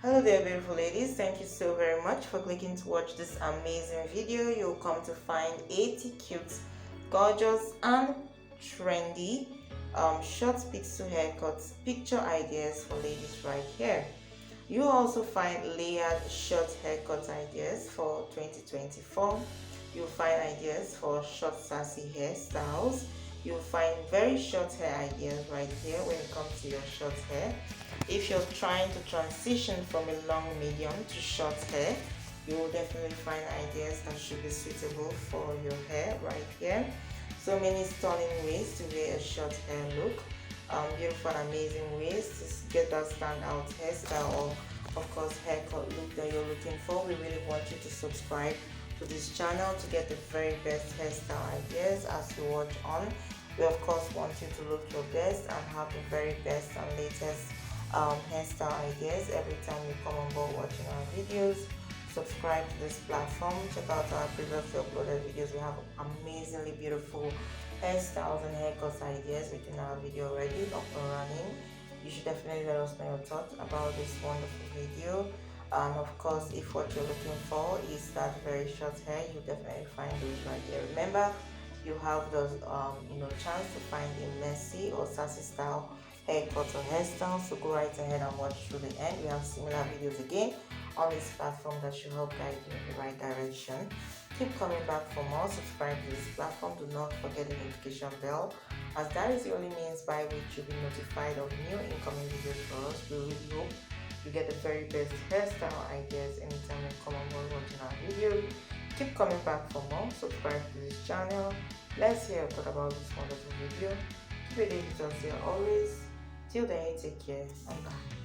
Hello there, beautiful ladies. Thank you so very much for clicking to watch this amazing video. You'll come to find 80 cute, gorgeous and trendy short pixel haircuts picture ideas for ladies right here. You also find layered short haircut ideas for 2024. You'll find ideas for short sassy hairstyles. You'll find very short hair ideas right here when it comes to your short hair. If you're trying to transition from a long medium to short hair, you will definitely find ideas that should be suitable for your hair right here. So many stunning ways to wear a short hair look. Beautiful and amazing ways to get that standout hairstyle or of course haircut look that you're looking for. We really want you to subscribe to this channel to get the very best hairstyle ideas as you watch on. We of course want you to look your best and have the very best and latest hairstyle ideas every time you come on board watching our videos. Subscribe to this platform, check out our previously uploaded videos. We have amazingly beautiful hairstyles and haircuts ideas within our video already up and running. You should definitely let us know your thoughts about this wonderful video. And of course, if what you're looking for is that very short hair, you definitely find those right there. Remember, you have those chance to find a messy or sassy style haircut or hairstyle, so go right ahead and watch through the end. We have similar videos again on this platform that should help guide you in the right direction. Keep coming back for more. Subscribe to this platform. Do not forget the notification bell, as that is the only means by which you'll be notified of new incoming videos for us. We really hope you get the very best hairstyle ideas anytime you come on board watching our video. Keep coming back for more. Subscribe to this channel. Let's hear your thought about this wonderful video. Keep it digital here always. Till then, take care and bye.